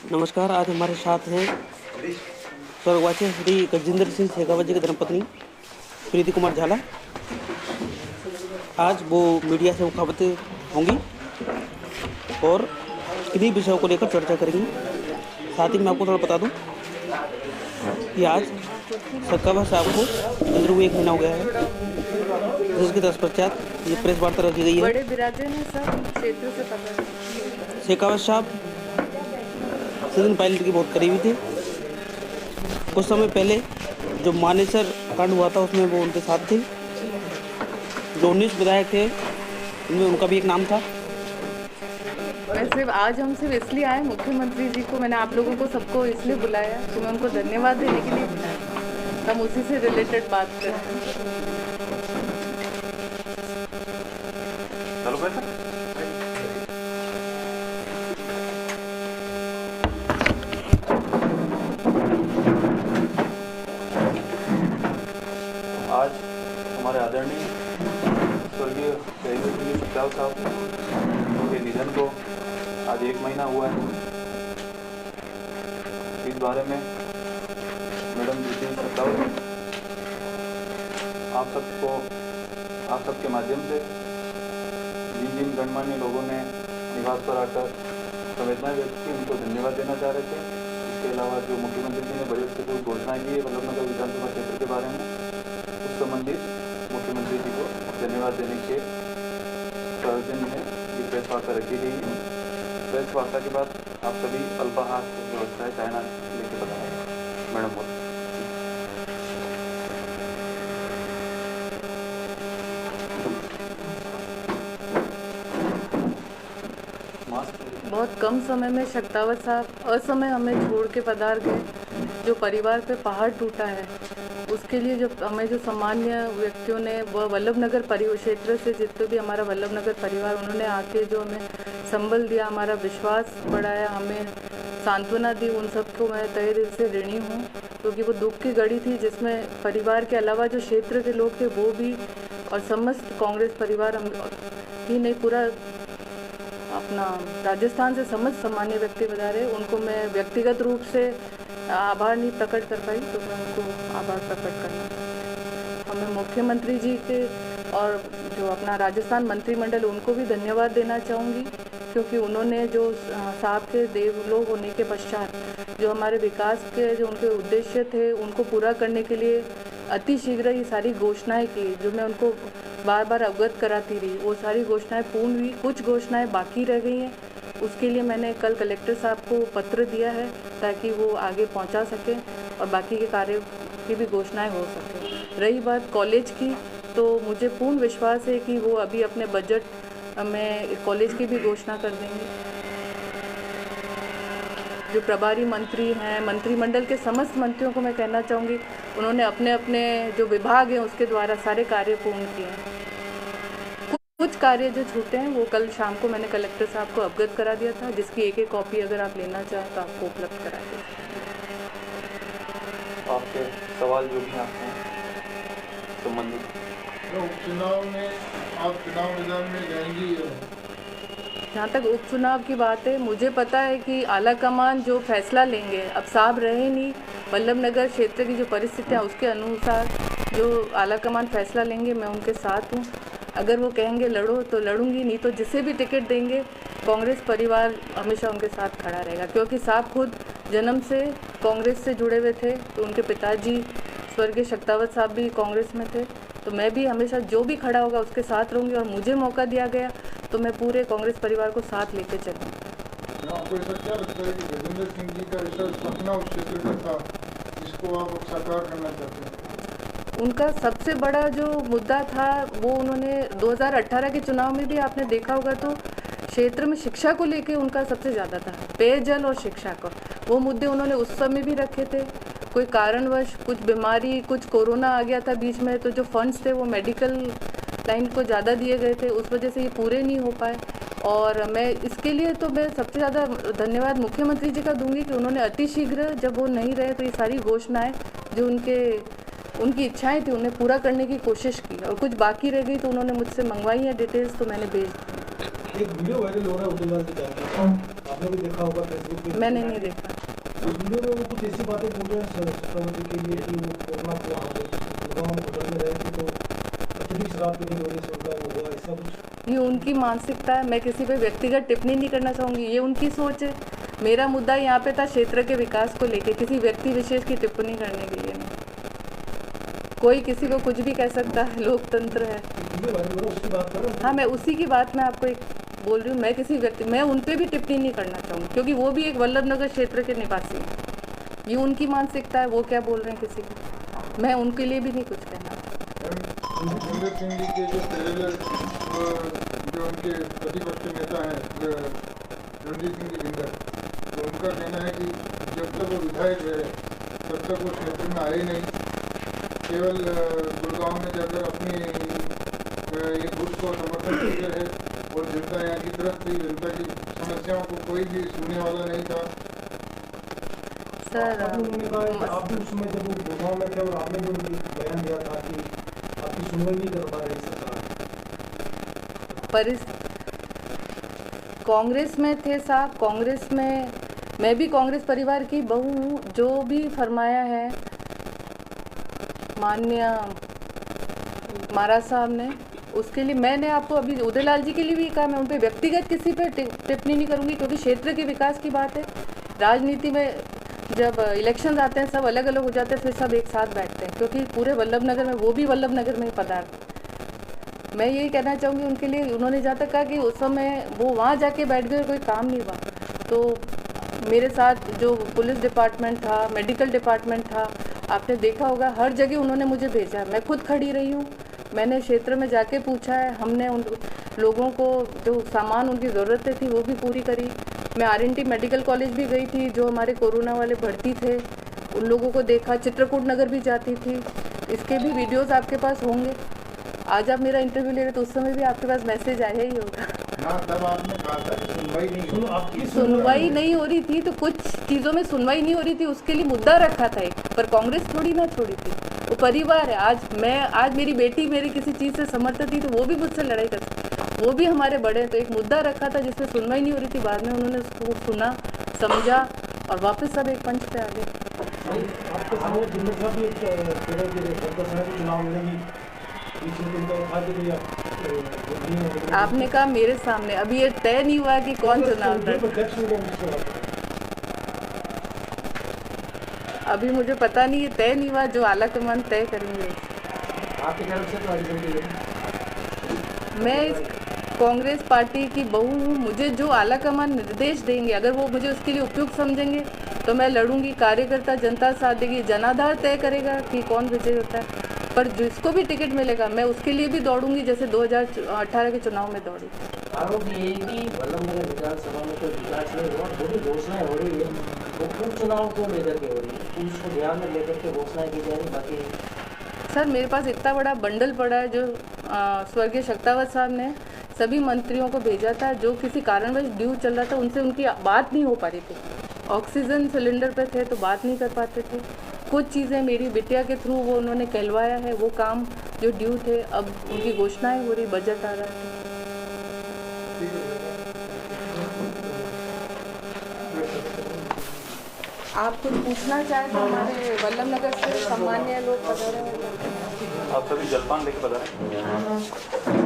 नमस्कार। आज हमारे साथ हैं स्वर्गवासी श्री गजेंद्र सिंह शेखावत जी की धर्मपत्नी प्रीति कुमार झाला। आज वो मीडिया से मुखातिब होंगी और किन्हीं विषयों को लेकर चर्चा करेंगी। साथ ही मैं आपको थोड़ा बता दूं कि आज शेखावत साहब को गुजरे हुए 1 महीना हो गया है, जिसके तत्पश्चात ये प्रेस वार्ता रखी गई है। बड़े बिरादर हैं सब क्षेत्र से पता। शेखावत साहब सचिन पायलट के बहुत करीबी थे। कुछ समय पहले जो मानेसर कांड हुआ था उसमें वो उनके साथ थे। जो 19 विधायक थे उनमें उनका भी एक नाम था। मैं सिर्फ आज हम सिर्फ इसलिए आए, मुख्यमंत्री जी को मैंने आप लोगों को सबको इसलिए बुलाया तो मैं उनको धन्यवाद देने के लिए बुलाया। हम उसी से रिलेटेड बात करें। आज हमारे आदरणीय स्वर्गीय शेखावत साहब के निधन को आज 1 महीना हुआ है। इस बारे में मैडम शेखावत आप सबके माध्यम से जिन गणमान्य लोगों ने निवास पर आकर संवेदनाएं व्यक्त की उनको धन्यवाद देना चाह रहे थे। इसके अलावा जो मुख्यमंत्री जी ने बजट से कुछ घोषणाएं की है वल्लभनगर विधानसभा क्षेत्र के बारे में, उस संबंधित मुख्यमंत्री जी को धन्यवाद देने के प्रयोजन में ये प्रेस वार्ता रखी गई है। प्रेस वार्ता के बाद आप सभी अल्पाहार व्यवस्था है चाइना लेके बताएं। मैडम बोल। बहुत कम समय में शेखावत साहब असमय हमें छोड़ के पधार गए। जो परिवार पे पहाड़ टूटा है उसके लिए जो हमें जो सामान्य व्यक्तियों ने वह वल्लभनगर क्षेत्र से जितने भी हमारा वल्लभनगर परिवार उन्होंने आके जो हमें संबल दिया, हमारा विश्वास बढ़ाया, हमें सांत्वना दी, उन सबको मैं तहे दिल से ऋणी हूँ। क्योंकि वो दुख की घड़ी थी जिसमें परिवार के अलावा जो क्षेत्र के लोग थे वो भी और समस्त कांग्रेस परिवार ही नहीं पूरा अपना राजस्थान से समस्त सामान्य व्यक्ति बता रहे, उनको मैं व्यक्तिगत रूप से आभार नहीं प्रकट कर पाई तो मैं उनको आभार प्रकट करना। हमें मुख्यमंत्री जी के और जो अपना राजस्थान मंत्रिमंडल उनको भी धन्यवाद देना चाहूँगी क्योंकि उन्होंने जो साहब के देवलोक होने के पश्चात जो हमारे विकास के जो उनके उद्देश्य थे उनको पूरा करने के लिए अति शीघ्र ये सारी घोषणाएं की जो मैं उनको बार बार अवगत कराती रही, वो सारी घोषणाएं पूर्ण हुई। कुछ घोषणाएं बाकी रह गई हैं, उसके लिए मैंने कल कलेक्टर साहब को पत्र दिया है ताकि वो आगे पहुंचा सकें और बाकी के कार्य की भी घोषणाएं हो सकें। रही बात कॉलेज की तो मुझे पूर्ण विश्वास है कि वो अभी अपने बजट में कॉलेज की भी घोषणा कर देंगे। जो प्रभारी मंत्री हैं, मंत्रिमंडल के समस्त मंत्रियों को मैं कहना चाहूँगी उन्होंने अपने अपने जो विभाग हैं उसके द्वारा सारे कार्य पूर्ण किए हैं। कुछ कार्य जो छूटे हैं वो कल शाम को मैंने कलेक्टर साहब को अवगत करा दिया था, जिसकी एक कॉपी अगर आप लेना चाहें तो आपको उपलब्ध करा दें। आपके सवाल जो भी आपके संबंधित उपचुनाव में आप चुनाव मैदान में जाएंगी? जहाँ तक उपचुनाव की बात है, मुझे पता है कि आला कमान जो फैसला लेंगे, अब साहब रहे नहीं, वल्लभनगर क्षेत्र की जो परिस्थितियाँ उसके अनुसार जो आला कमान फैसला लेंगे मैं उनके साथ हूँ। अगर वो कहेंगे लड़ो तो लड़ूंगी, नहीं तो जिसे भी टिकट देंगे कांग्रेस परिवार हमेशा उनके साथ खड़ा रहेगा। क्योंकि साहब खुद जन्म से कांग्रेस से जुड़े हुए थे, तो उनके पिताजी स्वर्गीय शेखावत साहब भी कांग्रेस में थे, तो मैं भी हमेशा जो भी खड़ा होगा उसके साथ रहूँगी और मुझे मौका दिया गया तो मैं पूरे कांग्रेस परिवार को साथ लेके चलूँगी। आपको ऐसा क्या लगता है कि गजेंद्र सिंह जी का ऐसा सपना उस क्षेत्र का था जिसको आप साकार करना चाहते हैं? उनका सबसे बड़ा जो मुद्दा था वो उन्होंने 2018 के चुनाव में भी आपने देखा होगा तो क्षेत्र में शिक्षा को लेके उनका सबसे ज़्यादा था, पेयजल और शिक्षा का वो मुद्दे उन्होंने उस समय भी रखे थे। कोई कारणवश कुछ बीमारी, कुछ कोरोना आ गया था बीच में, तो जो फंड्स थे वो मेडिकल लाइन को ज़्यादा दिए गए थे, उस वजह से ये पूरे नहीं हो पाए। और मैं इसके लिए तो मैं सबसे ज़्यादा धन्यवाद मुख्यमंत्री जी का दूंगी कि उन्होंने अति शीघ्र जब वो नहीं रहे तो ये सारी घोषणाएं जो उनकी इच्छाएं थी उन्हें पूरा करने की कोशिश की, और कुछ बाकी रह गई तो उन्होंने मुझसे मंगवाई है डिटेल्स, तो मैंने भेज दी। एक वीडियो वायरल हो रहा है उद्यमान के तहत, आपने भी देखा होगा फेसबुक पे। मैंने नहीं देखा। उस वीडियो में वो कुछ ऐसी बातें बोल रहे हैं सत्तावती के लिए कि वो कोरोना को गुड़गांव में होटल में रहे थे तो अत्यधिक शराब पीने की वजह से उनका वो हुआ, ऐसा कुछ। ये उनकी मानसिकता है, मैं किसी पे व्यक्तिगत टिप्पणी नहीं करना चाहूँगी, ये उनकी सोच है। मेरा मुद्दा यहाँ पे था क्षेत्र के विकास को लेके, किसी व्यक्ति विशेष की टिप्पणी करने के लिए नहीं। कोई किसी को कुछ भी कह सकता है, लोकतंत्र है। उसकी बात कर रहा हूँ। हाँ, मैं उसी की बात मैं आपको एक बोल रही हूँ। मैं किसी व्यक्ति, मैं उन पे भी टिप्पणी नहीं करना चाहूँगी क्योंकि वो भी एक वल्लभनगर क्षेत्र के निवासी हैं। ये उनकी मानसिकता है, वो क्या बोल रहे हैं किसी को, मैं उनके लिए भी नहीं कुछ कहना। रणजीत सिंह जी के जो पहले जो उनके प्रतिपक्ष नेता हैं रणजीत सिंह जी बिंदर, तो उनका कहना है कि जब तक वो विधायक रहे तब तक वो क्षेत्र में आए नहीं, केवल गुड़गांव में जाकर अपनी ये घुस को समर्थन करते रहे और जनता यहाँ की तरफ थी, जनता की समस्याओं को कोई भी सुनने वाला नहीं था। सर उन्होंने कहा कि आप भी उसमें जब वो गुड़गांव में थे और आपने भी उनकी बयान दिया था कि आपकी सुनवाई नहीं कर पा रही सरकार। कांग्रेस में थे साहब, कांग्रेस में मैं भी कांग्रेस परिवार की बहू हूँ। जो भी फरमाया है माननीय महाराज साहब ने, उसके लिए मैंने आपको अभी उदयलाल जी के लिए भी कहा, मैं उन पर व्यक्तिगत किसी पर टिप्पणी नहीं करूँगी क्योंकि क्षेत्र के विकास की बात है। राजनीति में जब इलेक्शन आते हैं सब अलग अलग हो जाते हैं, फिर सब एक साथ बैठते हैं क्योंकि पूरे वल्लभनगर में, वो भी वल्लभनगर में ही पदार्थ। मैं यही कहना चाहूँगी उनके लिए, उन्होंने जहाँ तक कहा कि उस समय वो वहाँ जाके बैठ गए, कोई काम नहीं हुआ। तो मेरे साथ जो पुलिस डिपार्टमेंट था, मेडिकल डिपार्टमेंट था, आपने देखा होगा हर जगह उन्होंने मुझे भेजा। मैं खुद खड़ी रही हूँ, मैंने क्षेत्र में जाके पूछा है, हमने उन लोगों को जो सामान उनकी ज़रूरतें थी वो भी पूरी करी। मैं RNT मेडिकल कॉलेज भी गई थी, जो हमारे कोरोना वाले भर्ती थे उन लोगों को देखा, चित्रकूट नगर भी जाती थी। इसके भी वीडियोस आपके पास होंगे। आज आप मेरा इंटरव्यू ले रहे तो उस समय भी आपके पास मैसेज आया ही होगा। तब आपने कहा था कि सुनवाई नहीं हो, आपकी सुनवाई नहीं हो रही थी तो कुछ चीज़ों में सुनवाई नहीं हो रही थी, उसके लिए मुद्दा रखा था एक, पर कांग्रेस थोड़ी ना छोड़ी थी। वो परिवार है। आज मेरी बेटी मेरी किसी चीज़ से समर्थन थी तो वो भी मुझसे लड़ाई कर सकती, वो भी हमारे बड़े। तो एक मुद्दा रखा था जिसमें सुनवाई नहीं हो रही थी, बाद में उन्होंने उसको सुना, समझा और वापस सब एक पंच पे आ गए। आपके सामने जिम्मे साहब भी चुनाव लड़ेगी, आपने कहा मेरे सामने, अभी ये तय नहीं हुआ कि कौन चुनाव लड़े। अभी मुझे पता नहीं, ये तय नहीं हुआ, जो आलाकमान तय करेंगे। आपकी तरफ से तो मैं इस कांग्रेस पार्टी की बहू हूँ, मुझे जो आलाकमान निर्देश देंगे, अगर वो मुझे उसके लिए उपयुक्त समझेंगे तो मैं लड़ूंगी। कार्यकर्ता जनता साथ देगी, जनाधार तय करेगा कि कौन विजय होता है, पर जिसको भी टिकट मिलेगा मैं उसके लिए भी दौड़ूंगी, जैसे 2018 के चुनाव में दौड़ी। आरोप ये है कि वल्लभनगर विधानसभा में कोई विकास नहीं हुआ, थोड़ी घोषणाएं हो रही है, वो उपचुनाव को लेकर के हो रही है, पुलिस को ध्यान में लेकर के घोषणाएं की जा रही। बाकी सर मेरे पास इतना बड़ा बंडल पड़ा है जो स्वर्गीय शक्तावत साहब ने सभी मंत्रियों को भेजा था, जो किसी कारणवश ड्यू चल रहा था, उनसे उनकी बात नहीं हो पा रही थी। ऑक्सीजन सिलेंडर पे थे तो बात नहीं कर पाते थे। कुछ चीज़ें मेरी बिटिया के थ्रू वो उन्होंने कहलवाया है, वो काम जो ड्यू थे, अब उनकी घोषणाएं हो रही, बजट आ रहा है। आप कुछ पूछना चाहें तो हमारे वल्लभनगर से सम्मान्य लोग पधारे हैं। आप सभी जलपान लेके पधारें।